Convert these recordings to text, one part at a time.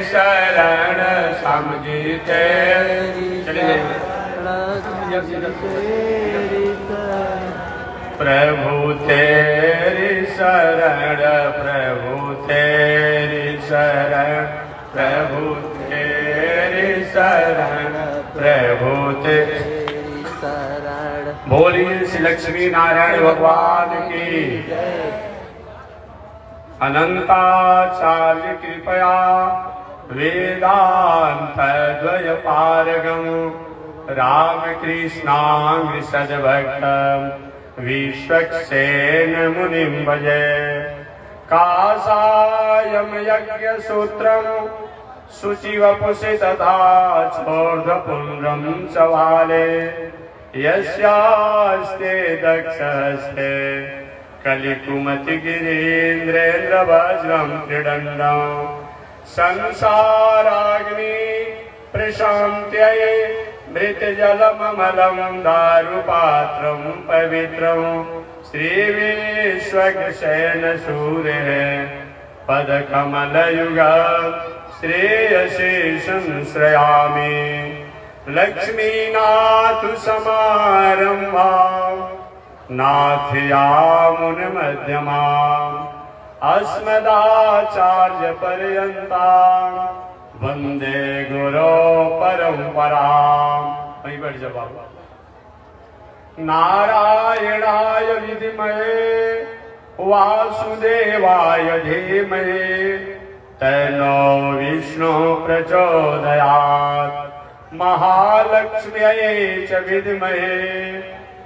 शरण समझी तेरी। चले प्रभु तेरी शरण, प्रभु तेरी शरण, प्रभु तेरी शरण, प्रभु तेरी शरण। बोलिए श्री लक्ष्मी नारायण भगवान की। अनंताचार्य कृपया वेदांत द्वय पारगम रामकृष्णांग सद्भक्त विश्वक्सेन मुनिं भजे। कासायं यज्ञसूत्रं शुचिवपुषि तथा छोर्ध्वपुण्ड्रं च वाले। यस्यास्ते दक्षहस्ते कलिकुमति गिरीन्द्रेन्द्र वज्रं त्रिदण्डं। संसाराग्नि प्रशान्त्यै मृतजलममलं दारुपात्रं पवित्रं। श्रीविश्वक्सेनसूरिः पदकमलयुगं श्रेयसे संश्रयामि। लक्ष्मीनाथ समारम्भां नाथयामुनमध्यमाम् अस्मदाचार्यपर्यन्तां वन्दे गुरो परम्पराम्। वहीं बैठ जाओ बाबा। नारायणाय विद्महे वासुदेवाय धीमहि तन्नो विष्णुः प्रचोदयात्। महालक्ष्म्यै च विद्महे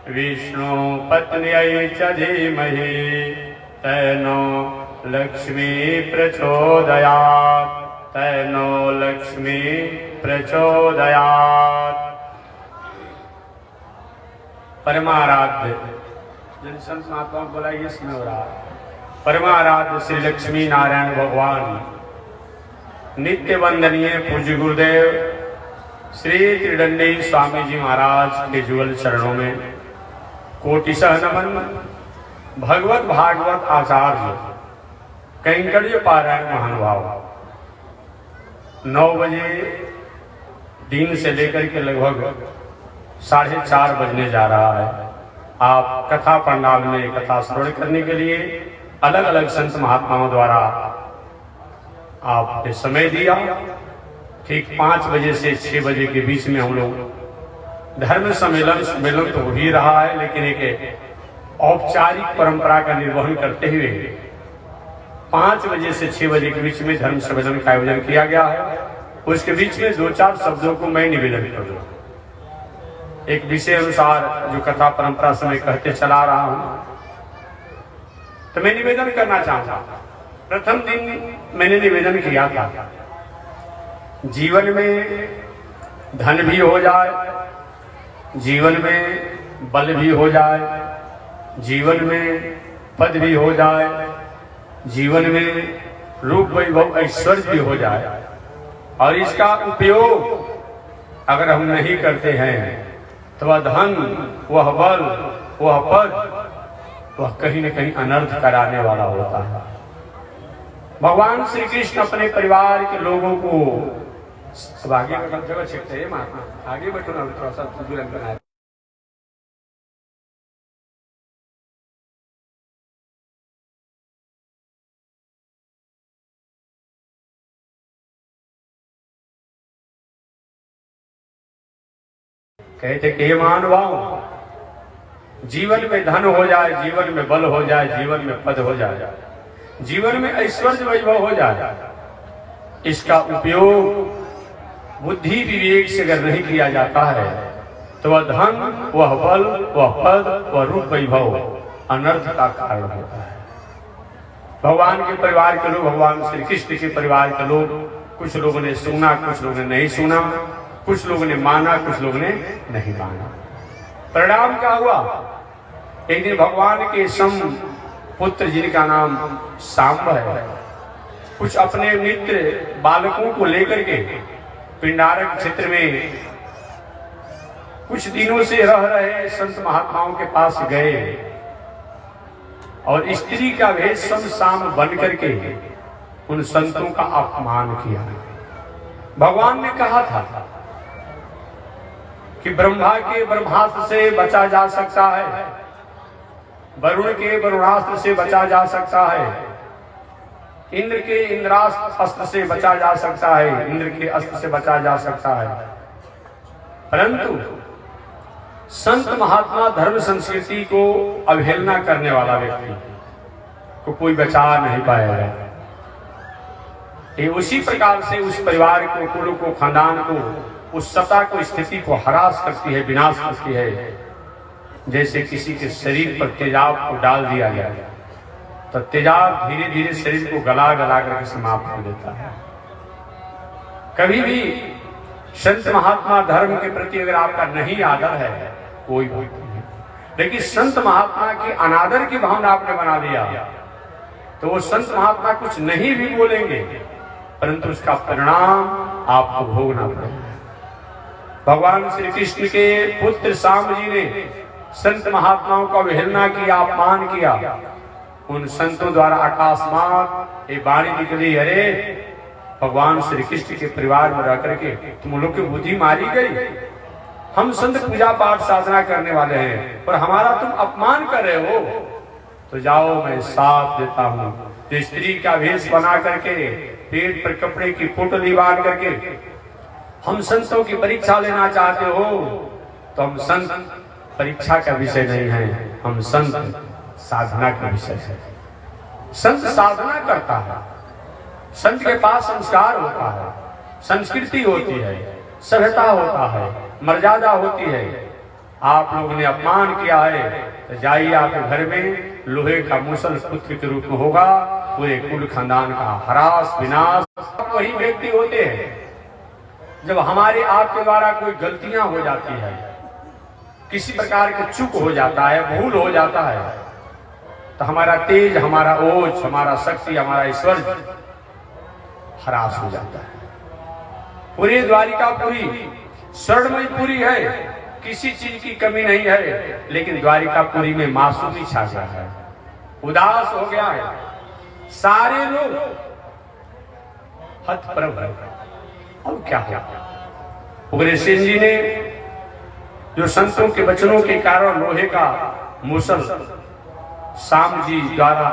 विष्णु पत्न्यै च धीमहि तन्नो लक्ष्मी प्रचोदयात्। तन्नो लक्ष्मी प्रचोदयात्। परमाराध्य जिन संत महात्मा बोला ये इसमें हो रहा। परमाराध्य श्री लक्ष्मी नारायण भगवान नित्य वंदनीय पूज्य गुरुदेव श्री त्रिदंडी स्वामी जी महाराज के जुगल चरणों में कोटिशः नमन। भगवत भागवत आचार्य कैंकर्य पारायण महानुभाव 9 बजे दिन से लेकर के लगभग 4:30 बजने जा रहा है। आप कथा पंडाल में कथा श्रवण करने के लिए अलग अलग संत महात्माओं द्वारा आपने समय दिया। ठीक 5 बजे से 6 बजे के बीच में हम लोग धर्म सम्मेलन तो हो ही रहा है, लेकिन एक औपचारिक परंपरा का निर्वहन करते हुए 5 बजे से 6 बजे के बीच में धर्म सम्मेलन का आयोजन किया गया है। उसके बीच में 2-4 शब्दों को मैं निवेदन करूँ। एक विषय अनुसार जो कथा परंपरा से मैं कहते चला रहा हूं, तो मैं निवेदन करना चाहता। प्रथम दिन मैंने निवेदन किया था, जीवन में धन भी हो जाए, जीवन में बल भी हो जाए, जीवन में पद भी हो जाए, जीवन में रूप वैभव ऐश्वर्य भी हो जाए, और इसका उपयोग अगर हम नहीं करते हैं तो वह धन, वह बल, वह पद, वह कहीं न कहीं अनर्थ कराने वाला होता है। भगवान श्री कृष्ण अपने परिवार के लोगों को अब आगे जगह छिपते हैं महात्मा, आगे बैठो ना, थोड़ा सा संतुलन बनाए। कहते कि हे मानवाओ, जीवन में धन हो जाए, जीवन में बल हो जाए, जीवन में पद हो जाए, जीवन में ऐश्वर्य वैभव हो जाए, इसका उपयोग बुद्धि विवेक से अगर नहीं किया जाता है तो वह धन, वह बल, वह पद, वह रूप वैभव अनर्थ का कारण होता है। भगवान के परिवार के लोग, भगवान श्री कृष्ण के परिवार के लोग, कुछ लोगों ने सुना, कुछ लोगों ने नहीं सुना, कुछ लोगों ने माना, कुछ लोगों ने नहीं माना। परिणाम क्या हुआ? एक दिन भगवान के सम पुत्र जिनका नाम सांब है, कुछ अपने मित्र बालकों को लेकर के पिंडारक क्षेत्र में कुछ दिनों से रह रहे संत महात्माओं के पास गए और स्त्री का वेश शाम बन करके उन संतों का अपमान किया। भगवान ने कहा था कि ब्रह्मा के ब्रह्मास्त्र से बचा जा सकता है, वरुण के वरुणास्त्र से बचा जा सकता है, इंद्र के इंद्रास्त्र अस्त्र से बचा जा सकता है, इंद्र के अस्त्र से बचा जा सकता है, परंतु संत महात्मा धर्म संस्कृति को अवहेलना करने वाला व्यक्ति को कोई बचा नहीं पाएगा। ये उसी प्रकार से उस परिवार को, कुल को, खानदान को, उस सत्ता को, स्थिति को हरास करती है, विनाश करती है। जैसे किसी के शरीर पर तेजाब को डाल दिया गया तो तेजाब धीरे धीरे शरीर को गला गला करके समाप्त कर देता है। कभी भी संत महात्मा धर्म के प्रति अगर आपका नहीं आदर है, कोई बात नहीं, लेकिन संत महात्मा के अनादर की भावना आपने बना लिया तो वो संत महात्मा कुछ नहीं भी बोलेंगे, परंतु उसका परिणाम आपको भोगना पड़ेगा। भगवान श्री कृष्ण के पुत्र शाम जी ने संत महात्माओं का अवहेलना किया, अपमान किया। उन संतों द्वारा आकाशमार्ग ये वाणी निकली, अरे भगवान श्री कृष्ण के परिवार में रह करके तुम लोग की बुद्धि मारी गई। हम संत पूजा पाठ साधना करने वाले हैं और हमारा तुम अपमान कर रहे हो, तो जाओ मैं साथ देता हूँ। तो स्त्री का वेश बना करके, पेट पर कपड़े की पोटली बांध करके हम संतों की परीक्षा लेना चाहते हो, तो हम संत परीक्षा का विषय नहीं है, हम संत साधना का विषय है। संत साधना करता है, संत के पास संस्कार होता है, संस्कृति होती है, सभ्यता होता है, मर्यादा होती है। आप लोगों ने अपमान किया है तो जाइए, आपके घर में लोहे का मुसल पुत्र के रूप में होगा, पूरे कुल खानदान का हरास विनाश। वही व्यक्ति होते हैं जब हमारे आपके द्वारा कोई गलतियां हो जाती है, किसी प्रकार का चूक हो जाता है, भूल हो जाता है, तो हमारा तेज, हमारा ओज, हमारा शक्ति, हमारा ऐश्वर्य हरास हो जाता है। पूरी द्वारिकापुरी स्वर्णमयी पुरी है, किसी चीज की कमी नहीं है, लेकिन द्वारिकापुरी में मासूमी छा गया है, उदास हो गया है, सारे लोग हतप्रभ है। अब क्या हुआ? उग्रसेन जी ने जो संतों के वचनों के कारण लोहे का मुसल शाम जी द्वारा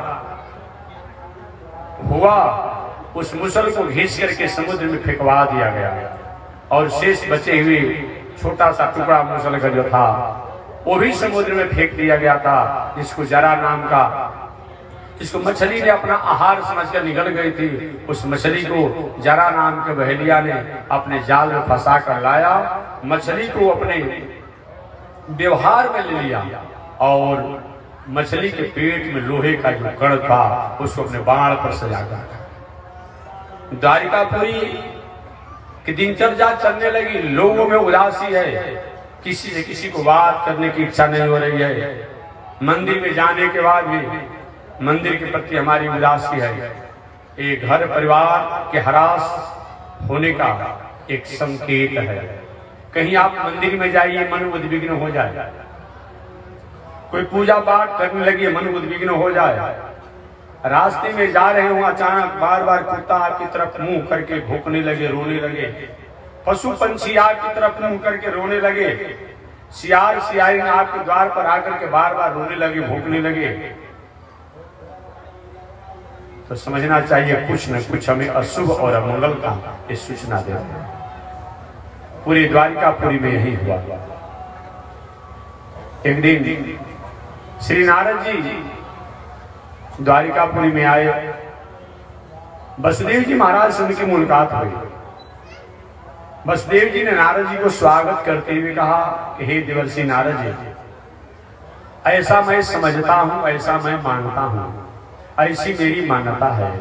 हुआ, उस मुसल को घींच करके समुद्र में फेंकवा दिया गया और शेष बचे हुए छोटा सा टुकड़ा मुसल का जो था वो भी समुद्र में फेंक दिया गया था, जिसको जरा नाम का, जिसको मछली ने अपना आहार समझकर निकल गई थी। उस मछली को जरा नाम के बहेलिया ने अपने जाल में फंसा कर लाया, मछली को अपने व्यवहार में ले लिया और मछली के पेट में लोहे का जो कण था उसको अपने बाण पर सजा कर द्वारिकापुरी की दिनचर्या चलने लगी। लोगों में उदासी है, किसी से किसी को बात करने की इच्छा नहीं हो रही है। मंदिर में जाने के बाद भी मंदिर के प्रति हमारी उदासी है। एक घर परिवार के हरास होने का एक संकेत है। कहीं आप मंदिर में जाइए, मन उद्विग्न हो जाए, कोई पूजा पाठ करने लगी, मन उद्विग्न हो जाए, रास्ते में जा रहे हो, अचानक बार बार कुत्ता आपकी तरफ मुंह करके भौंकने लगे, रोने लगे, पशु पंछी आपकी तरफ मुंह करके रोने लगे, सियार सियारी आपके द्वार पर आकर के बार बार रोने लगे, भौंकने लगे, तो समझना चाहिए कुछ न कुछ हमें अशुभ और अमंगल का ये सूचना दे रहे हैं। पूरी द्वारिकापुरी में यही हुआ। एक दिन श्री नारद जी द्वारिकापुरी में आए, वसुदेव जी महाराज से उनकी मुलाकात हुई। वसुदेव जी ने नारद जी को स्वागत करते हुए कहा कि हे देवर्षि नारद जी, ऐसा मैं समझता हूं, ऐसा मैं मानता हूं, ऐसी मेरी मान्यता है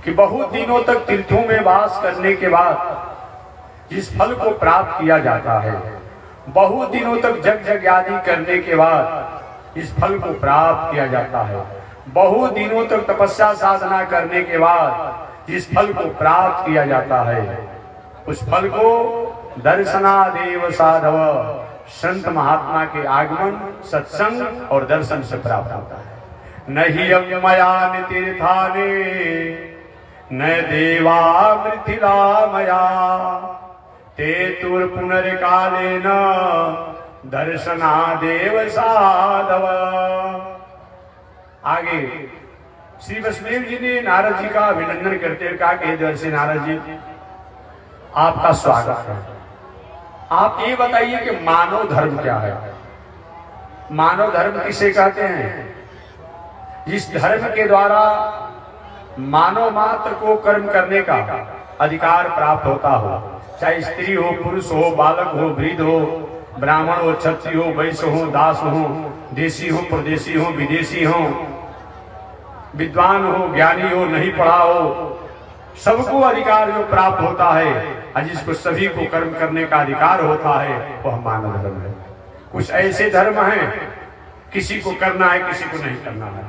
कि बहुत दिनों तक तीर्थों में वास करने के बाद जिस फल को प्राप्त किया जाता है, बहुत दिनों तक जग आदि करने के बाद इस फल को प्राप्त किया जाता है, बहुत दिनों तक तपस्या साधना करने के बाद जिस फल को प्राप्त किया जाता है, उस फल को दर्शनादेव साधव, संत महात्मा के आगमन, सत्संग और दर्शन से प्राप्त होता है। नहीं अमयान तीर्थाने न देवा मृथिलामया ते तुर पुनर्कालेन दर्शना देव साधव। आगे श्री वसुदेव जी ने नारद जी का अभिनंदन करते हुए कहा कि दर्शी नारद जी आपका स्वागत है। आप ये बताइए कि मानव धर्म क्या है? मानव धर्म किसे कहते हैं? जिस धर्म के द्वारा मानव मात्र को कर्म करने का अधिकार प्राप्त होता हो, चाहे स्त्री हो, पुरुष हो, बालक हो, वृद्ध हो, ब्राह्मण हो, क्षत्रिय हो, वैश्य हो, दास हो, देशी हो, परदेशी हो, विदेशी हो, विद्वान हो, ज्ञानी हो, नहीं पढ़ा हो, सबको अधिकार जो प्राप्त होता है और जिसको सभी को कर्म करने का अधिकार होता है वह मानव धर्म है। कुछ ऐसे धर्म हैं किसी को करना है, किसी को नहीं करना है।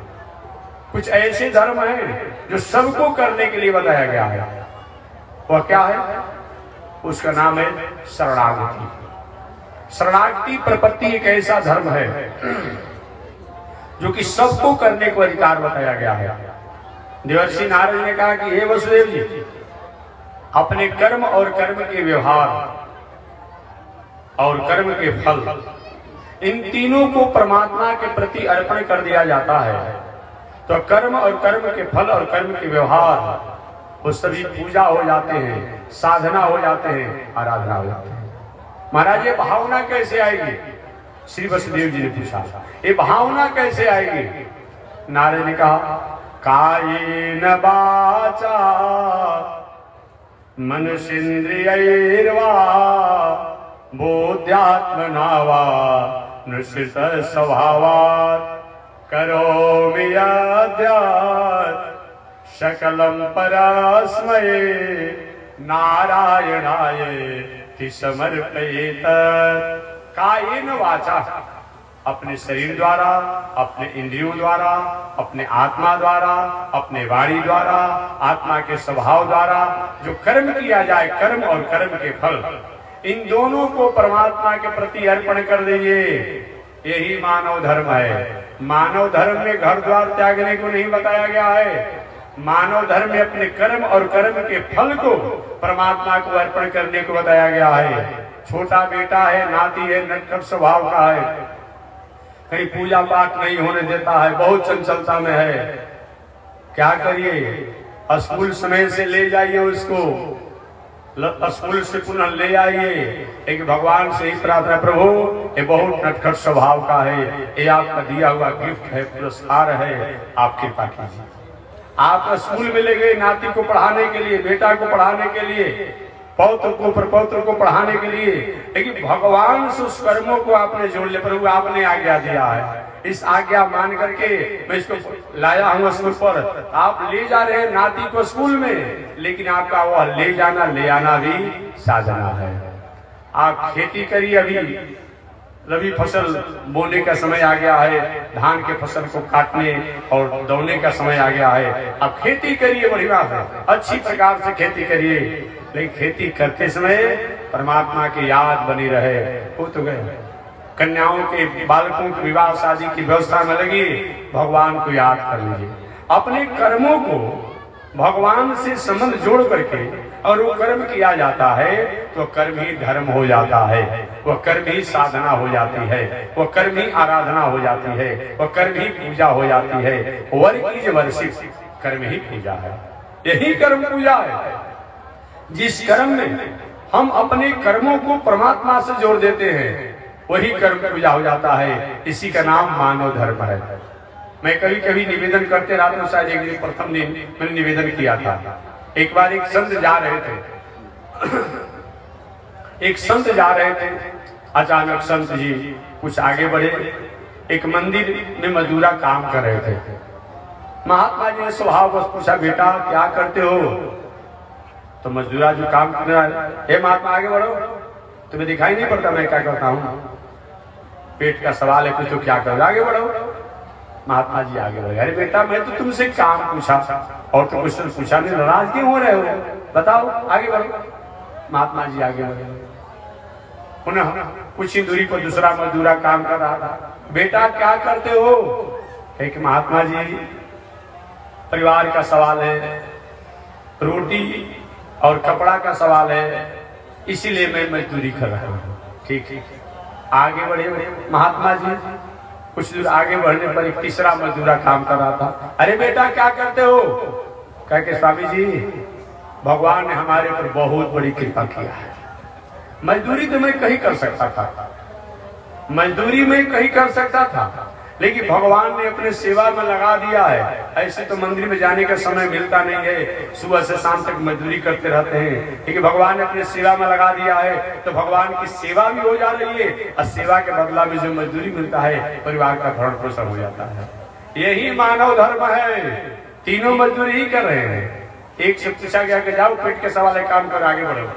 कुछ ऐसे धर्म हैं जो सबको करने के लिए बताया गया है। वह क्या है? उसका नाम है शरणागति। शरणागति प्रपत्ति एक ऐसा धर्म है जो कि सबको करने को अधिकार बताया गया है। देवर्षि नारद ने कहा कि हे वसुदेव जी, अपने कर्म और कर्म के व्यवहार और कर्म के फल, इन तीनों को परमात्मा के प्रति अर्पण कर दिया जाता है तो कर्म और कर्म के फल और कर्म के व्यवहार वो सभी पूजा हो जाते हैं, साधना हो जाते हैं, आराधना हो जाते हैं। महाराज ये भावना कैसे आएगी? श्री वसुदेव जी ने पूछा ये भावना कैसे आएगी? नारद ने कहा कायेन वाचा मनसेन्द्रियैर्वा बोध्यात्मना वा निश्चित स्वभावात् करोमि यद्यत् सकलं परस्मै नारायणाय ति समर्पयेत। कायेन वाचा, अपने शरीर द्वारा, अपने इंद्रियों द्वारा, अपने आत्मा द्वारा, अपने वाणी द्वारा, आत्मा के स्वभाव द्वारा जो कर्म किया जाए, कर्म और कर्म के फल, इन दोनों को परमात्मा के प्रति अर्पण कर दीजिए। यही मानव धर्म है। मानव धर्म में घर द्वार त्यागने को नहीं बताया गया है। मानव धर्म में अपने कर्म और कर्म के फल को परमात्मा को अर्पण करने को बताया गया है। छोटा बेटा है, नाती है, नटखट स्वभाव का है, कहीं पूजा पाठ नहीं होने देता है, बहुत चंचलता में है। क्या करिए? स्कूल समय से ले जाइए उसको, स्कूल से पुनः ले आइए। एक भगवान से ही प्रार्थना, प्रभु ये बहुत नटखट स्वभाव का है, ये आपका दिया हुआ गिफ्ट है, पुरस्कार है, आप कृपा कीजिए। आप स्कूल में ले गए नाती को पढ़ाने के लिए, बेटा को पढ़ाने के लिए, पौत्र को प्रपौत्र को पढ़ाने के लिए, लेकिन भगवान से उस कर्मों को आपने जोड़ लिया। प्रभु आपने आज्ञा दिया है, इस आज्ञा मान करके मैं इसको लाया हूँ स्कूल पर। आप ले जा रहे हैं नाती को स्कूल में, लेकिन आपका वह ले जाना ले आना भी साधना है। आप खेती करिए, अभी रबी फसल बोने का समय आ गया है, धान के फसल को काटने और दौने का समय आ गया है। आप खेती करिए, बढ़िया है, अच्छी प्रकार से खेती करिए, लेकिन खेती करते समय परमात्मा की याद बनी रहे। हो तो गए कन्याओं के, बालकों के विवाह शादी की व्यवस्था में लगी, भगवान को याद कर लीजिए। अपने कर्मों को भगवान से संबंध जोड़ करके और वो कर्म किया जाता है तो कर्म ही धर्म हो जाता है, वह कर्म ही साधना हो जाती है, वह कर्म ही आराधना हो जाती है, वह कर्म ही पूजा हो जाती है। वर्ग की वर्षित कर्म ही पूजा है, यही कर्म पूजा है। जिस कर्म में हम अपने कर्मों को परमात्मा से जोड़ देते हैं वही कर्म पूजा हो जाता है। इसी का नाम मानव धर्म है। मैं कभी कभी निवेदन करते रहता हूँ, शायद एक दिन प्रथम दिन मैंने निवेदन किया था। एक बार एक संत जा रहे थे, एक संत जा रहे थे, अचानक संत जी कुछ आगे बढ़े, एक मंदिर में मजदूरा काम कर रहे थे। महात्मा जी ने स्वभाव बस पूछा, बेटा क्या करते हो? तो मजदूरा जो काम कर रहा है, हे महात्मा आगे बढ़ो, तुम्हें दिखाई नहीं पड़ता मैं क्या करता हूँ? पेट का सवाल है कुछ तो क्या कर, आगे बढ़ो। महात्मा जी आगे बढ़े, अरे बेटा मैं तो तुमसे काम पूछा और तुम क्वेश्चन पूछा नहीं, नाराज क्यों हो रहे हो? बताओ, आगे बढ़ो। महात्मा जी आगे बढ़े, पुनः कुछ ही दूरी पर दूसरा मजदूरा काम कर रहा था। बेटा क्या करते हो? एक महात्मा जी परिवार का सवाल है, रोटी और कपड़ा का सवाल है, इसीलिए मैं मजदूरी कर रहा हूँ। ठीक ठीक, आगे बढ़े महात्मा जी। कुछ दूर आगे बढ़ने पर एक तीसरा मजदूरा काम कर रहा था। अरे बेटा क्या करते हो? कह के स्वामी जी भगवान ने हमारे ऊपर बहुत बड़ी कृपा किया है। मजदूरी तो मैं कहीं कर सकता था, मजदूरी में कहीं कर सकता था, लेकिन भगवान ने अपने सेवा में लगा दिया है। ऐसे तो मंदिर में जाने का समय मिलता नहीं है, सुबह से शाम तक मजदूरी करते रहते हैं, लेकिन भगवान ने अपने सेवा में लगा दिया है तो भगवान की सेवा भी हो जा रही है और सेवा के बदला में जो मजदूरी मिलता है परिवार का भरण पोषण हो जाता है। यही मानव धर्म है। तीनों मजदूरी ही कर रहे हैं। एक से पूछा गया कि जाओ पेट के सवाल है, काम कर आगे बढ़ो,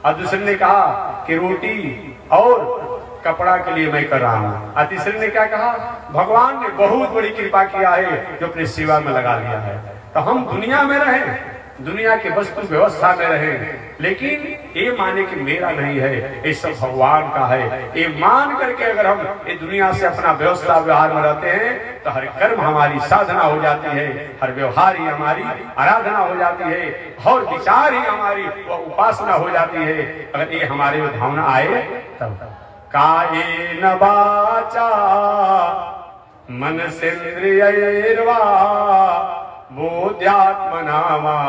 और दूसरे ने कहा कि रोटी और कपड़ा के लिए मैं कर रहा हूँ, और तीसरे ने क्या कहा, भगवान ने बहुत बड़ी कृपा किया है जो अपनी सेवा में लगा लिया है। तो हम दुनिया में रहें, दुनिया के वस्तु व्यवस्था में रहें, लेकिन ये माने कि मेरा नहीं है, ये सब भगवान का है, ये मान करके अगर हम ये दुनिया से अपना व्यवस्था व्यवहार में रहते हैं तो हर कर्म हमारी साधना हो जाती है, हर व्यवहार ही हमारी आराधना हो जाती है, और विचार ही हमारी उपासना हो जाती है। अगर ये हमारे में भावना आए तब। कायेन वाचा मनसेन्द्रियैर्वा बुद्ध्यात्मना वा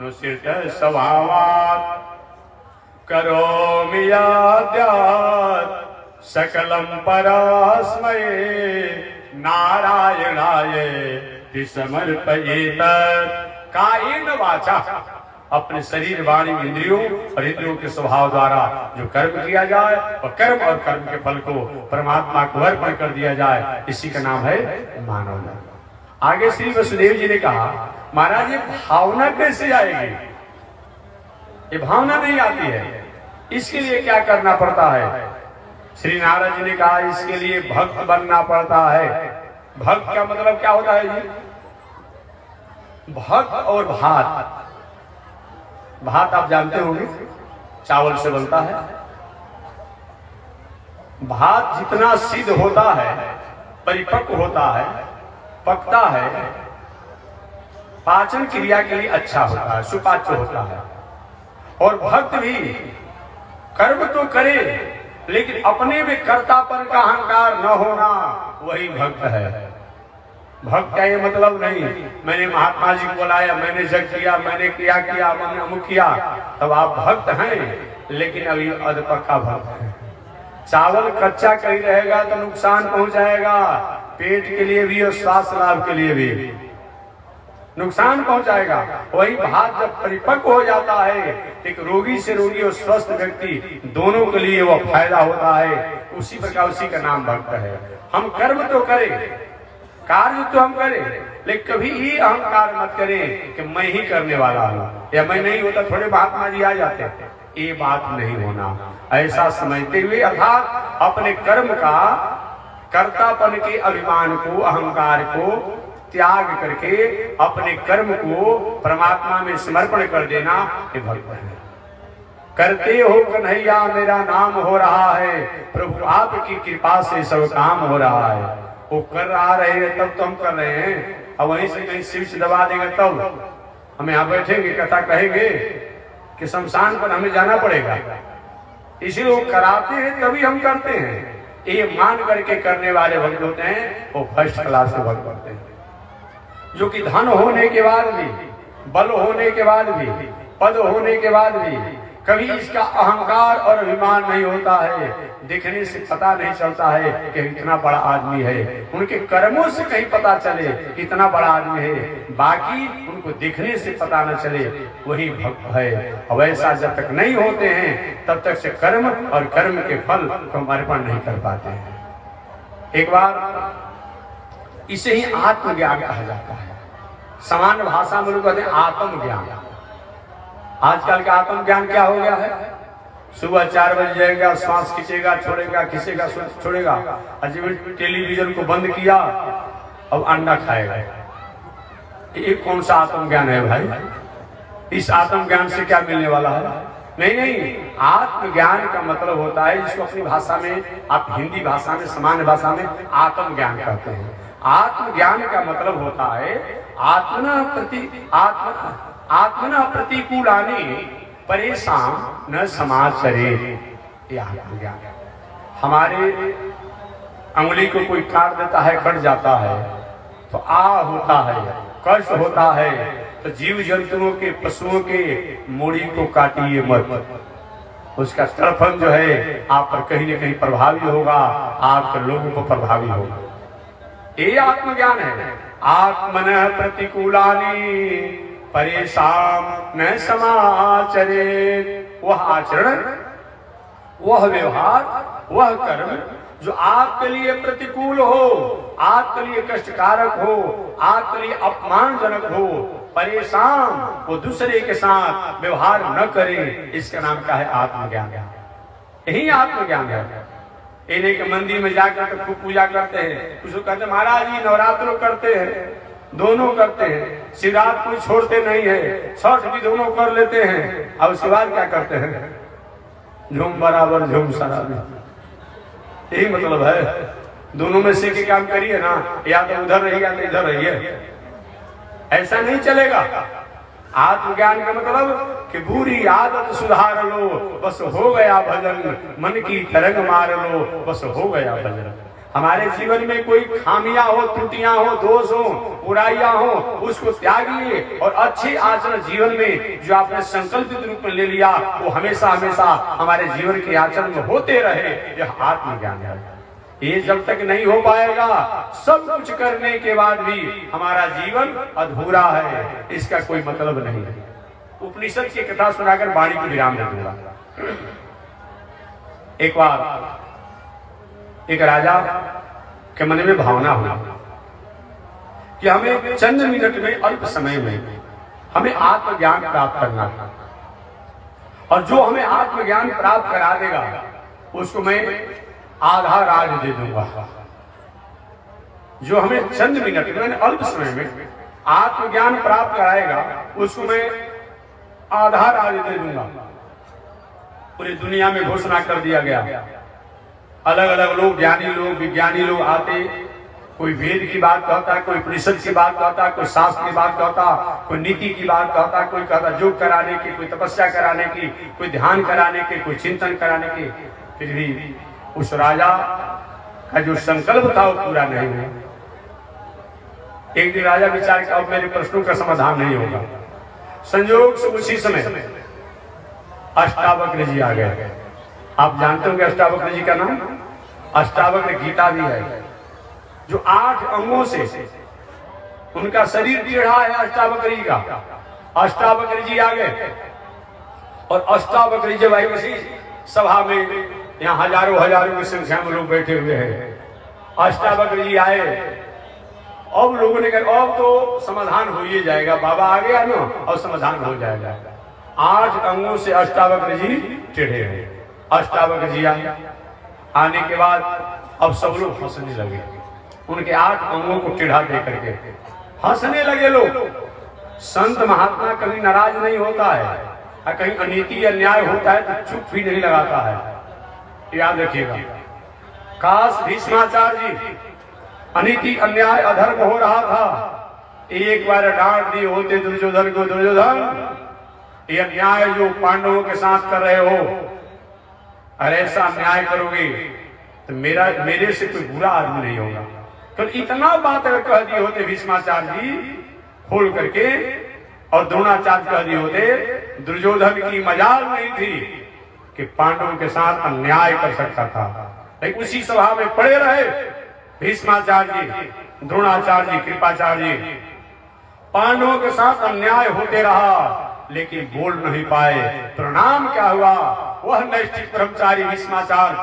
नुसृत स्वभावात् करोमि यद्यत् सकलं परस्मै नारायणाय समर्पयेत्। कायेन वाचा, अपने शरीर वाणी इंद्रियों और इंद्रियों के स्वभाव द्वारा जो कर्म किया जाए और कर्म और कर्म के फल को परमात्मा को अर्पण कर दिया जाए, इसी का नाम है मानव धर्म। आगे श्री वसुदेव जी ने कहा, महाराज ये भावना कैसे आएगी? ये भावना नहीं आती है, इसके लिए क्या करना पड़ता है? श्री नारद जी ने कहा, इसके लिए भक्त बनना पड़ता है। भक्त का मतलब क्या होता है जी? भक्त और भात, भात आप जानते होंगे चावल से बनता है। भात जितना सिद्ध होता है, परिपक्व होता है, पकता है, पाचन क्रिया के लिए अच्छा होता है, सुपाच्य होता है। और भक्त भी कर्म तो करे लेकिन अपने में कर्तापन का अहंकार न होना, वही भक्त है। भक्त का ये मतलब नहीं मैंने महात्मा जी को बुलाया, मैंने जग किया, मैंने किया मैंने अमुक किया, तब आप भक्त हैं, लेकिन अभी अधपक्का भक्त है। चावल कच्चा कहीं रहेगा तो नुकसान पहुंचाएगा, पेट के लिए भी और स्वास्थ्य लाभ के लिए भी नुकसान पहुंचाएगा। वही भात जब परिपक्व हो जाता है, एक रोगी से रोगी और स्वस्थ व्यक्ति दोनों के लिए वो फायदा होता है। उसी प्रकार उसी का नाम भक्त है। हम कर्म तो करें, कार्य तो हम करें, लेकिन कभी ये अहंकार मत करें कि मैं ही करने वाला हूँ या मैं नहीं होता थोड़े महात्मा जी आ जाते। ये बात नहीं होना। ऐसा समझते हुए अर्थात अपने कर्म का कर्तापन के अभिमान को, अहंकार को त्याग करके अपने कर्म को परमात्मा में समर्पण कर देना, ये भक्त है। करते हो कन्हैया मेरा नाम हो रहा है, प्रभु आपकी कृपा से सब काम हो रहा है। वो कर रहे हैं तब तो हम कर रहे हैं, अब वहीं से कहीं स्विच दबा देंगे तब हम यहाँ बैठेंगे, कथा कहेंगे कि शमशान पर हमें जाना पड़ेगा। इसीलिए वो कराते हैं तभी हम करते हैं। ये मान करके करने वाले भक्त होते हैं, वो फर्स्ट क्लास के भक्त होते हैं, जो कि धन होने के बाद भी, बल होने के बाद भी, पद होने के बाद भी कभी इसका अहंकार और अभिमान नहीं होता है। देखने से पता नहीं चलता है कि इतना बड़ा आदमी है, उनके कर्मों से कहीं पता चले कितना बड़ा आदमी है, बाकी उनको देखने से पता न चले, वही भक्त है। और वैसा जब तक नहीं होते हैं तब तक से कर्म और कर्म के फल को हम अर्पण नहीं कर पाते हैं। एक बार इसे ही आत्मज्ञान कहा जाता है। सामान्य भाषा में लोग कहते हैं आत्मज्ञान। आजकल का आत्मज्ञान क्या हो गया है? सुबह 4 बजे जाएगा, सांस खींचेगा, छोड़ेगा, खींचेगा, छोड़ेगा, अजमेर टेलीविजन को बंद किया, अब अंडा खाएगा। ये कौन सा आत्मज्ञान है भाई? इस आत्मज्ञान से क्या मिलने वाला है? नहीं नहीं, आत्मज्ञान का मतलब होता है, जिसको अपनी भाषा में, आप हिंदी भाषा में, सामान्य भाषा में आत्मज्ञान कहते हैं। आत्मज्ञान का मतलब होता है आत्मा प्रति, आत्मा आत्मना प्रतिकूलानि परेशान न समाचरे। ये आत्मज्ञान। हमारे अंगुली को कोई काट देता है, कट जाता है तो होता है, कष्ट होता है, तो जीव जंतुओं के, पशुओं के मूड़ी को काटिए मत। उसका तड़पन जो है आप पर कहीं न कहीं प्रभावी होगा, आपके लोगों को प्रभावी होगा। ये आत्मज्ञान है। आत्मन प्रतिकूलानि परेशान न समाचरे। वह आचरण, वह व्यवहार, वह कर्म जो आपके लिए प्रतिकूल हो, आपके लिए कष्टकारक हो, आपके लिए अपमानजनक हो, परेशान, वो दूसरे के साथ व्यवहार न करे, इसका नाम क्या है? आत्मज्ञान। यही आत्मज्ञान है। इन्हीं के मंदिर में जाकर तो खूब पूजा करते हैं, उसको कहते महाराज जी नवरात्र करते हैं, दोनों करते हैं, शिवरात्रि कोई छोड़ते नहीं है, छठ भी दोनों कर लेते हैं, और उसके बाद क्या करते हैं? झूम बराबर झूम शराबी। यही मतलब है। दोनों में से के काम करिए ना, या तो उधर रहिए या तो इधर रहिए, ऐसा नहीं चलेगा। आत्मज्ञान का मतलब कि बुरी आदत सुधार लो, बस हो गया भजन, मन की तरंग मार लो, बस हो गया भजन। हमारे जीवन में कोई खामियां हो, त्रुटियां हो, दोष हो, बुराइयां हो, उसको त्यागिए और अच्छे आचरण जीवन में जो आपने संकल्पित रूप में ले लिया वो हमेशा हमेशा हमारे जीवन के आचरण में होते रहे। यह आत्मज्ञान है। ये जब तक नहीं हो पाएगा, सब कुछ करने के बाद भी हमारा जीवन अधूरा है, इसका कोई मतलब नहीं है। उपनिषद की कथा सुनाकर वाणी को विराम दे दूंगा। एक बार एक राजा के मन में भावना हुई कि हमें चंद मिनट में, अल्प समय में हमें आत्मज्ञान प्राप्त करना था, और जो हमें आत्मज्ञान प्राप्त करा देगा उसको मैं आधा राज दे दूंगा। जो हमें चंद मिनट में, अल्प समय में आत्मज्ञान प्राप्त कराएगा उसको मैं आधा राज दे दूंगा। पूरी दुनिया में घोषणा कर दिया गया। अलग अलग लोग, ज्ञानी लोग, विज्ञानी लोग आते, कोई वेद की बात कहता, कोई उपनिषद की बात कहता, कोई शास्त्र की बात कहता, कोई नीति की बात कहता, कोई कहता योग कराने की, कोई तपस्या कराने की, कोई ध्यान कराने की, कोई चिंतन कराने की। फिर भी उस राजा का जो संकल्प था वो पूरा नहीं हुआ। एक दिन राजा विचार किया अब मेरे प्रश्नों का समाधान नहीं होगा। संयोग से उसी समय अष्टावक्र जी आ गए। आप जानते होंगे अष्टावक्र जी का नाम? अष्टावक्र गीता भी है, जो 8 अंगों से उनका शरीर टेढ़ा है। अष्टावक्र जी का, अष्टावक्र जी आ गए और अष्टावक्र जी जब आए किसी सभा में, यहाँ हजारों हजारों की संख्या में लोग बैठे हुए हैं, अष्टावक्र जी आए। अब लोगों ने कहा अब तो समाधान हो ही जाएगा, बाबा आ गया ना, और समाधान हो जाएगा। 8 अंगों से अष्टावक्र जी टेढ़े हैं। अष्टावक्र जी आने के बाद अब सब लोग हंसने लगे। उनके 8 अंगों को टेढ़ा दे करके हंसने लगे लोग। संत महात्मा कभी नाराज नहीं होता है, और कहीं अनीति अन्याय होता है तो चुप भी नहीं लगाता है। याद रखिएगा। काश भीष्माचार्य जी अनीति अन्याय अधर्म हो रहा था, एक बार डांट दिए होते दुर्योधन को, दुर्योधन ये अन्याय जो पांडवों के साथ कर रहे हो, अरे ऐसा अन्याय करोगे तो मेरे से कोई बुरा आदमी नहीं होगा। तो इतना बात अगर कह दिए होते भीष्माचार्य जी खोल करके, और द्रोणाचार्य कह दिए होते, दुर्योधन की मजाल नहीं थी कि पांडवों के साथ अन्याय कर सकता था। लेकिन उसी सभा में पड़े रहे भीष्माचार्य जी, द्रोणाचार्य जी, कृपाचार्य जी। पांडवों के साथ अन्याय होते रहा लेकिन बोल नहीं पाए। परिणाम क्या हुआ? वह नैष्ठिक ब्रह्मचारी भीष्माचार्य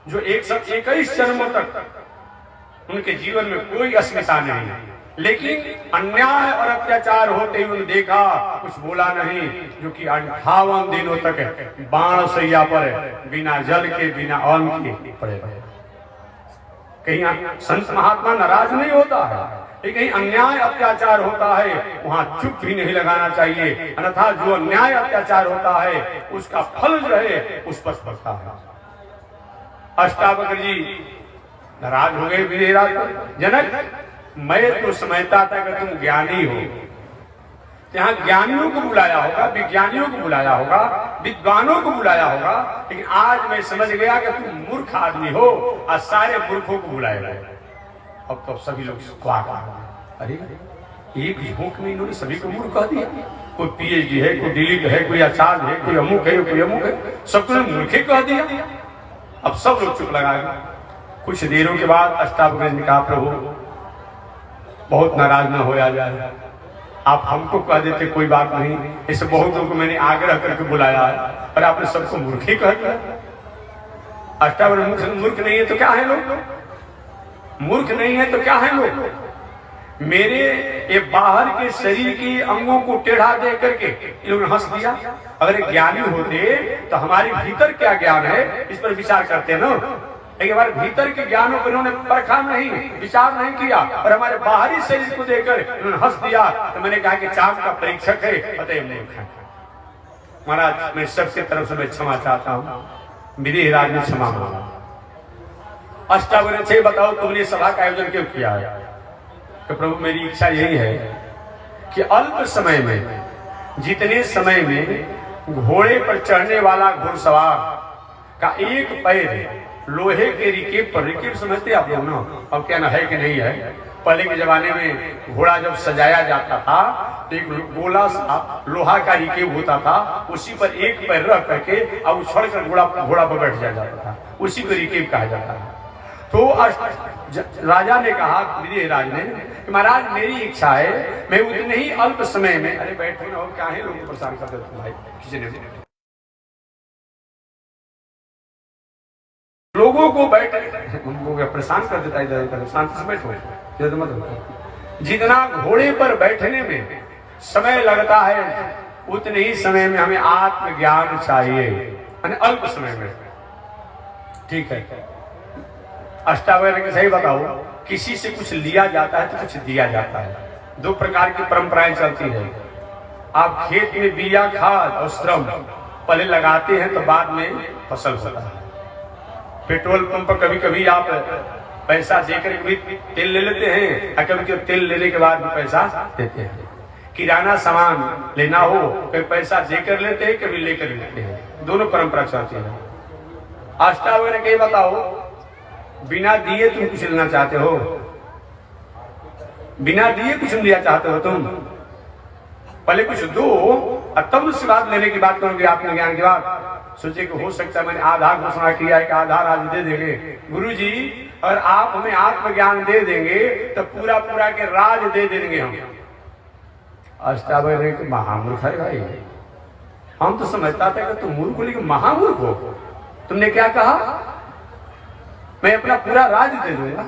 जो 121 जन्मों तक उनके जीवन में कोई अस्मिता नहीं, लेकिन अन्याय और अत्याचार होते हुए देखा, कुछ बोला नहीं, जो कि 58 दिनों तक बाण सैया पर बिना जल के, बिना अन्न के पड़े रहे। कहीं संत महात्मा नाराज नहीं होता है, कहीं अन्याय अत्याचार होता है वहां चुप भी नहीं लगाना चाहिए, अन्यथा जो अन्याय अत्याचार होता है उसका फल जो है उस पर पड़ता है। अष्टावक्र जी नाराज हो गए। विदेहराज जनक, मैं तो समझता था कि तुम ज्ञानी हो, यहाँ ज्ञानियों को बुलाया होगा, विज्ञानियों को बुलाया होगा, विद्वानों को बुलाया होगा, लेकिन आज मैं समझ गया कि तुम मूर्ख आदमी हो और सारे मूर्खों को बुलाया। अब तो सभी लोग अरे एक झोंक में इन्होंने सभी को मूर्ख कह दिया। कोई पीएचडी है, कोई डिलीट है, कोई आचार्य है, कोई अमुक है, कोई अमुक है, सबको मूर्खे कह दिया। अब सब लोग चुप लगा गए। कुछ देरों के बाद अष्टावक्र ने कहा, प्रभु बहुत नाराज न होया जाए, आप हमको कह देते कोई बात नहीं, ऐसे बहुत लोगों को मैंने आग्रह करके बुलाया है और आपने सबको मूर्ख ही कह दिया। अष्टावक्र मूर्ख नहीं है तो क्या है लोग, मूर्ख नहीं है तो क्या है लोग। मेरे ये बाहर के शरीर के अंगों को टेढ़ा दे करके इन लोगों ने हंस दिया। अगर ज्ञानी होते तो हमारे भीतर क्या ज्ञान है इस पर विचार करते ना। लेकिन हमारे भीतर के ज्ञानों को इन्होंने परखा नहीं, विचार नहीं किया और हमारे बाहरी शरीर को देखकर इन्होंने हंस दिया। तो मैंने कहा कि चाँद का परीक्षक है, अतः मूर्ख है। महाराज मैं सबके तरफ से मैं क्षमा चाहता हूँ, विदेहराज ने क्षमा मांगा। अष्टावक्र से बताओ तुमने सभा का आयोजन क्यों किया है? तो प्रभु मेरी इच्छा यही है कि अल्प समय में, जितने समय में घोड़े पर चढ़ने वाला घुड़सवार का एक पैर लोहे के रिकेब पर, रिकेब समझते आप लोग ना, अब क्या ना है कि नहीं है। पहले के जमाने में घोड़ा जब सजाया जाता था तो एक गोला सा लोहा का रिकेब होता था, उसी पर एक पैर रख करके अब उछड़ कर घोड़ा पर बैठ जाता था, उसी को रिकेब कहा जाता है। तो राजा ने कहा, विदेहराज ने, कि महाराज मेरी इच्छा है मैं उतने ही अल्प समय में, अरे बैठो ना, और क्या है लोग परेशान करते तुम भाई, किसी ने लोगों को बैठ उनको परेशान कर देता है, इधर शांति से बैठो, इधर मत बैठो। जितना घोड़े पर बैठने में समय लगता है उतने ही समय में हमें आत्मज्ञान चाहिए, अल्प समय में। ठीक है, अष्टावक्र के सही बताओ, किसी से कुछ लिया जाता है तो कुछ दिया जाता है। दो प्रकार की परंपराएं चलती है। आप खेत में बिया, खाद और श्रम पहले लगाते हैं तो बाद में फसल होता है। पेट्रोल पंप पर कभी कभी आप पैसा देकर भी तेल ले लेते हैं और कभी कभी तेल लेने के बाद भी पैसा देते हैं। किराना सामान लेना हो कभी पैसा देकर लेते हैं, कभी लेकर लेते हैं, दोनों परंपरा चलती है। अष्टावक्र के बताओ, बिना दिए तुम कुछ लेना चाहते हो? बिना दिए कुछ लिया चाहते हो तुम? पहले कुछ दो और तब उसके बाद लेने की बात करोगे आत्मज्ञान की बात। सोचे कि हो सकता है मैंने आधार घोषणा किया है कि आधार आज दे देंगे गुरु जी, और आप हमें आत्मज्ञान दे देंगे तो पूरा पूरा के राज दे देंगे हम। अष्टावक्र महामूर्ख है भाई, हम तो समझता था कि तुम मूर्ख, लेकिन महामूर्ख हो। तुमने क्या कहा? मैं अपना पूरा राज दे दूंगा।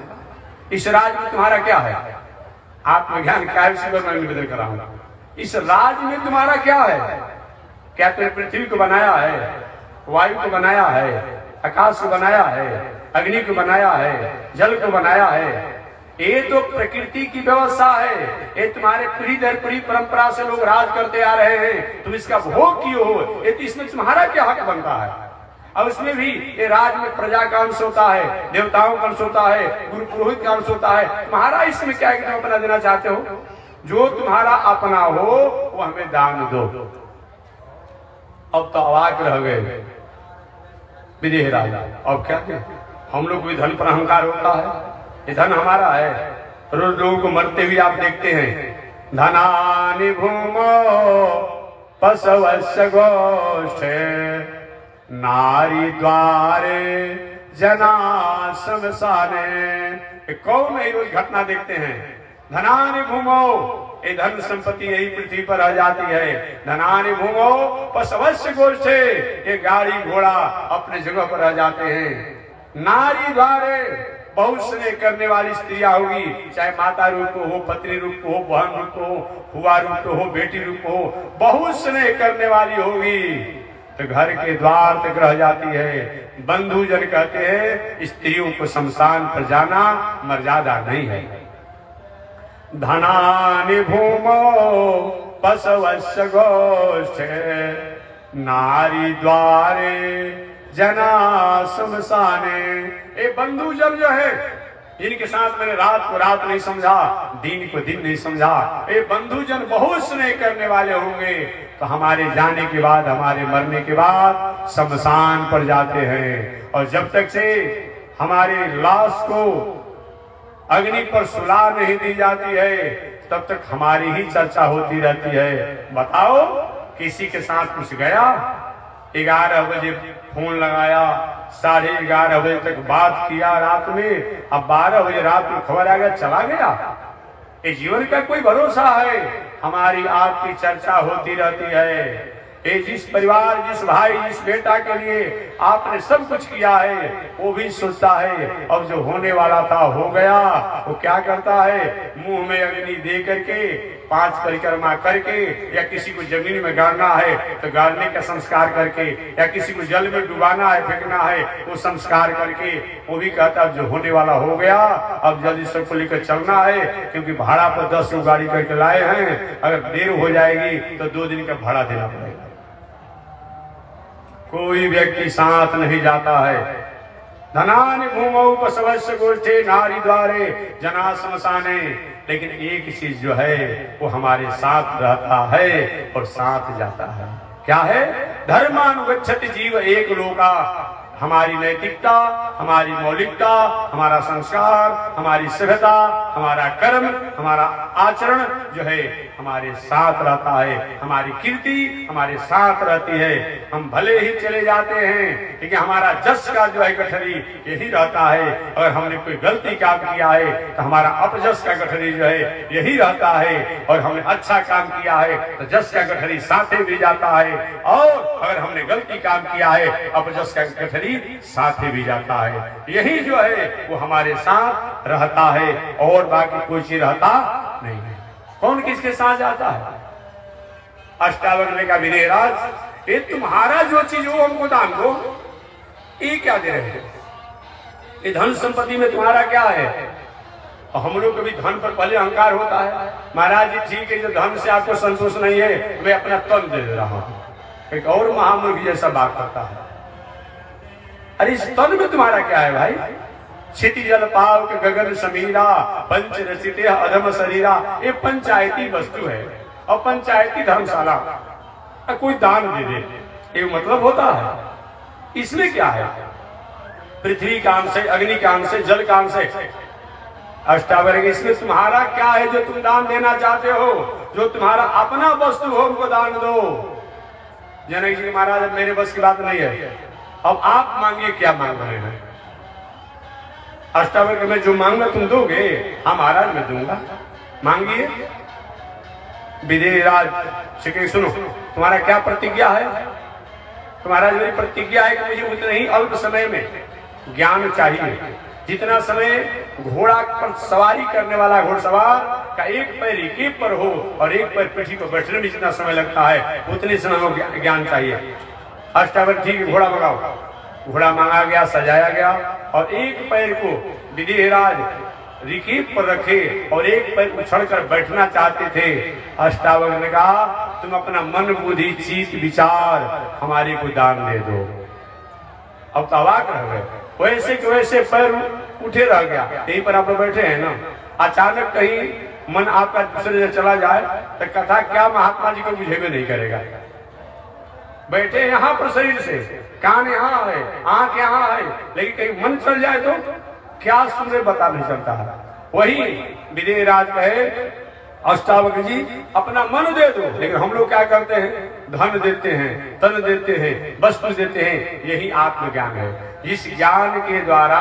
इस राज में तुम्हारा क्या है? आत्मज्ञान काय से मैं निवेदन कर रहा हूं, इस राज में तुम्हारा क्या है? क्या तुमने पृथ्वी को बनाया है, वायु को बनाया है, आकाश को बनाया है, अग्नि को बनाया है, जल को बनाया है? ये तो प्रकृति की व्यवस्था है। ये तुम्हारे पीढ़ी दर पीढ़ी परंपरा से लोग राज करते आ रहे हैं, तुम इसका भोग किए हो, ये तो इसमें तुम्हारा क्या हक बनता है? अब उसमें भी ये राज में प्रजा का अंश होता है, देवताओं का अंश होता है, गुरु पुरोहित का अंश होता है। तुम्हारा इसमें क्या है कि तुम अपना देना चाहते हो? जो तुम्हारा अपना हो वो हमें दान दो। अब तो अवाक रह गए विदेहराज, अब क्या दें? हम लोग भी धन पर अहंकार होता है, ये धन हमारा है। रोज लोगों को मरते हुए आप देखते हैं, धनानि भूमो पशवस्य गोष्ठे नारी द्वारे जना शमशाने। कौन है रोज घटना देखते हैं? धनानि भूमो, ये धन संपत्ति यही पृथ्वी पर आ जाती है। धनानि भूमो पशवस्य गोष्ठे, ये गाड़ी घोड़ा अपने जगह पर आ जाते हैं। नारी द्वारे, बहुत स्नेह करने वाली स्त्रियां होगी, चाहे माता रूप हो, पत्नी रूप हो, बहन रूप हो, हुआ रूप हो, बेटी रूप हो, बहुत स्नेह करने वाली होगी तो घर के द्वार तक रह जाती है। बंधु जन कहते हैं स्त्रियों को शमशान पर जाना मर्यादा नहीं है। धनानि भूमो पशवस्य गोष्ठे नारी द्वारे जना शमशाने। ये बंधु जन जो है जिनके साथ मैंने रात को रात नहीं समझा, दिन को दिन नहीं समझा, ये बंधुजन बहुत स्नेह करने वाले होंगे तो हमारे जाने के बाद, हमारे मरने के बाद शमशान पर जाते हैं। और जब तक से हमारे लाश को अग्नि पर सुला नहीं दी जाती है तब तक हमारी ही चर्चा होती रहती है। बताओ, किसी के साथ कुछ गया, 11 बजे फोन लगाया, 11:30 बजे तक बात किया रात में, अब 12 बजे रात में खबर आ गया, चला गया। ये जीवन का कोई भरोसा है? हमारी आपकी चर्चा होती रहती है। ये जिस परिवार, जिस भाई, जिस बेटा के लिए आपने सब कुछ किया है वो भी सोचता है अब जो होने वाला था हो गया। वो क्या करता है, मुंह में अग्नि दे करके 5 परिक्रमा करके, या किसी को जमीन में गाड़ना है तो गाड़ने का संस्कार करके, या किसी को जल में डुबाना है, फेंकना है, वो संस्कार करके वो भी कहता है जो होने वाला हो गया, अब जल्दी सबको लेकर चलना है क्योंकि भाड़ा पर 10 लोग गाड़ी करके लाए हैं, अगर देर हो जाएगी तो 2 दिन का भाड़ा देना पड़ेगा। कोई व्यक्ति साथ नहीं जाता है। धनानि भूमौ पशवस्य गोष्ठे नारी द्वारे जना श्मशाने, लेकिन एक चीज जो है वो हमारे साथ रहता है और साथ जाता है। क्या है? धर्मानुगच्छति जीव एक लोका। हमारी नैतिकता, हमारी मौलिकता, हमारा संस्कार, हमारी सभ्यता, हमारा कर्म, हमारा आचरण जो है हमारे साथ रहता है। हमारी कीर्ति हमारे साथ रहती है। हम भले ही चले जाते हैं लेकिन हमारा जस का जो है गठरी यही रहता है। अगर हमने कोई गलती काम किया है तो हमारा अपजस का गठरी जो है यही रहता है, और हमने अच्छा काम किया है तो जस का गठरी साथे भी जाता है, और अगर हमने गलती काम किया है अपजस का गठरी साथे भी जाता है। यही जो है वो हमारे साथ रहता है और बाकी कोई चीज रहता नहीं है। कौन किसके साथ जाता है? अष्टावक्र का विनयराज, ये तुम्हारा जो चीज हो हमको दान दो। ये क्या दे रहे हैं? ये धन संपत्ति में तुम्हारा क्या है? और हम लोग कभी धन पर पहले अहंकार होता है, महाराज जी ठीक है, जो धन से आपको संतोष नहीं है मैं अपना तन दे रहा हूं। एक और महामूर्ख जैसा बात करता है। अरे इस तन में तुम्हारा क्या है भाई? क्षिति जल पाव के गगन समीरा, पंच रचिते अधम शरीरा, ये पंचायती वस्तु है और पंचायती धर्मशाला। कोई दान दे दे ये मतलब होता है? इसमें क्या है? पृथ्वी का अंश है, अग्नि का अंश है, जल का अंश है, अष्टावक्र, इसमें तुम्हारा क्या है जो तुम दान देना चाहते हो? जो तुम्हारा अपना वस्तु हो उनको दान दो। जनक जी महाराज, मेरे बस की बात नहीं है, अब आप मांगिए क्या मांग रहे हैं। अष्टावक्र में जो मांगना तुम दोगे, हाँ महाराज मैं दूंगा, मांगिए। विदेहराज श्री सुनो, तुम्हारा क्या प्रतिज्ञा है? तुम्हारा मेरी प्रतिज्ञा है कि मुझे उतने ही अल्प समय में ज्ञान चाहिए जितना समय घोड़ा पर सवारी करने वाला घोड़सवार का एक पैर इके पर हो और एक पैर पीठी पर बैठने में जितना समय लगता है उतने समय में ज्ञान चाहिए। अष्टावक्र ठीक है, घोड़ा मंगाओ। घोड़ा मांगा गया, सजाया गया, और एक पैर को विदेहराज रिकीब पर रखे और एक पैर उछलकर बैठना चाहते थे। अष्टावक्र ने कहा तुम अपना मन बुद्धि चित विचार हमारे को दान दे दो। अब तो अवाक रह गए, वैसे के वैसे पैर उठे रह गया। यहीं पर आप लोग बैठे हैं ना, अचानक कहीं मन आपका दूसरे से चला जाए तो कथा क्या महात्मा जी को बुझेबे नहीं करेगा। बैठे यहाँ पर शरीर से, कान यहाँ है, आंख यहाँ है, लेकिन कहीं मन चल जाए तो क्या सुने बता नहीं चलता है। वही विदेहराज कहे अष्टावक्र जी अपना मन दे दो, लेकिन हम लोग क्या करते हैं? धन देते हैं, तन देते हैं, वस्तु देते हैं। यही आत्मज्ञान है। इस ज्ञान के द्वारा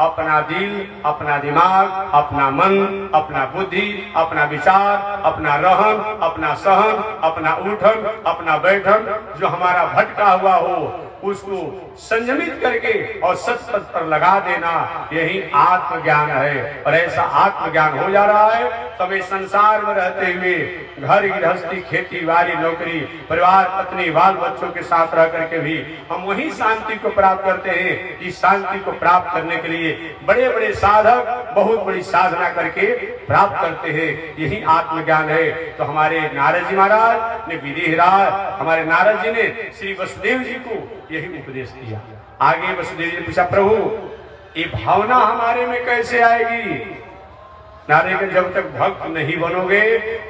अपना दिल, अपना दिमाग, अपना मन, अपना बुद्धि, अपना विचार, अपना रहन, अपना सहन, अपना उठन, अपना बैठन जो हमारा भटका हुआ हो उसको संयमित करके और सत्पथ पर लगा देना, यही आत्मज्ञान है। और ऐसा आत्मज्ञान हो जा रहा है तब इस संसार में रहते हुए घर गृहस्थी, खेती बाड़ी, नौकरी, परिवार, पत्नी, बाल बच्चों के साथ रह करके भी हम वही शांति को प्राप्त करते हैं। इस शांति को प्राप्त करने के लिए बड़े बड़े साधक बहुत बड़ी साधना करके प्राप्त करते हैं। यही आत्मज्ञान है। तो हमारे नारद जी महाराज ने विदेहराज, हमारे नारद जी ने श्री वसुदेव जी को यही उपदेश दिया। आगे वसुदेव जी पूछा प्रभु ये भावना हमारे में कैसे आएगी? नारे के जब तक भक्त नहीं बनोगे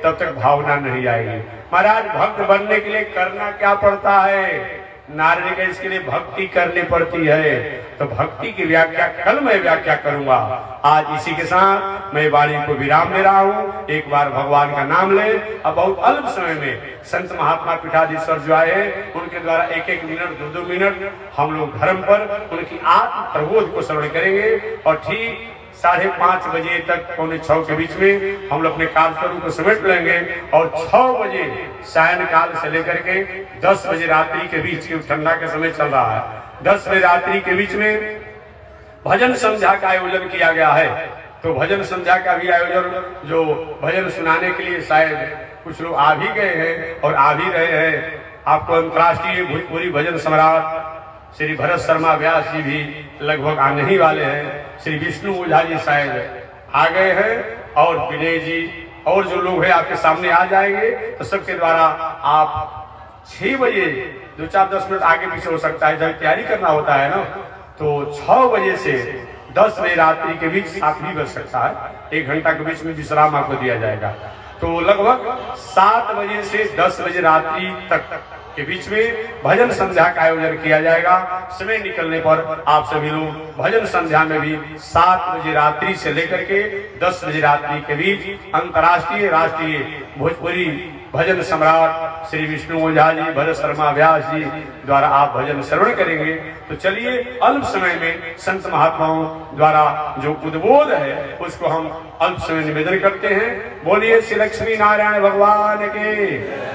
तब तक भावना नहीं आएगी। महाराज भक्त बनने के लिए करना क्या पड़ता है? नारे के इसके लिए भक्ति करनी पड़ती है। तो भक्ति की व्याख्या कल मैं व्याख्या करूंगा। आज इसी के साथ मैं वाणी को विराम दे रहा हूँ। एक बार भगवान का नाम ले। अब बहुत अल्प समय में संत महात्मा पीठाधीश्वर जो आए उनके द्वारा एक एक मिनट 2-2 मिनट हम लोग धर्म पर उनकी आत्म प्रबोध को श्रवण करेंगे और ठीक 5:30 बजे तक 5:45 के बीच में हम लोग अपने कार्यक्रम को समेट लेंगे और 6 बजे सायंकाल से लेकर के 10 बजे रात्रि के बीच की ठंडा का समय चल रहा है, 10 बजे रात्रि के बीच में भजन संध्या का आयोजन किया गया है। तो भजन संध्या का भी आयोजन जो भजन सुनाने के लिए शायद कुछ लोग आ भी गए हैं और आ भी रहे हैं। आपको अंतर्राष्ट्रीय भोजपुरी भजन सम्राट श्री भरत शर्मा व्यास जी भी लगभग आने ही वाले हैं। श्री विष्णु ओझा जी शायद आ गए हैं और विनय जी और जो लोग हैं आपके सामने आ जाएंगे। तो सबके द्वारा आप 6 बजे 2-4-10 मिनट आगे पीछे हो सकता है, जब तैयारी करना होता है ना, तो 6 बजे से 10 बजे रात्रि के बीच 7 भी बज सकता है। 1 घंटा के बीच में विश्राम आपको दिया जाएगा। तो लगभग 7 बजे से 10 बजे रात्रि तक के बीच में भजन संध्या का आयोजन किया जाएगा। समय निकलने पर आप सभी लोग भजन संध्या में भी 7 बजे रात्रि से लेकर के 10 बजे रात्रि के बीच अंतर्राष्ट्रीय राष्ट्रीय भोजपुरी भजन सम्राट श्री विष्णु ओझा जी, भरत शर्मा व्यास जी द्वारा आप भजन श्रवण करेंगे। तो चलिए अल्प समय में संत महात्माओं द्वारा जो उद्बोध है उसको हम अल्प समय निवेदन करते हैं। बोलिए श्री लक्ष्मी नारायण भगवान के।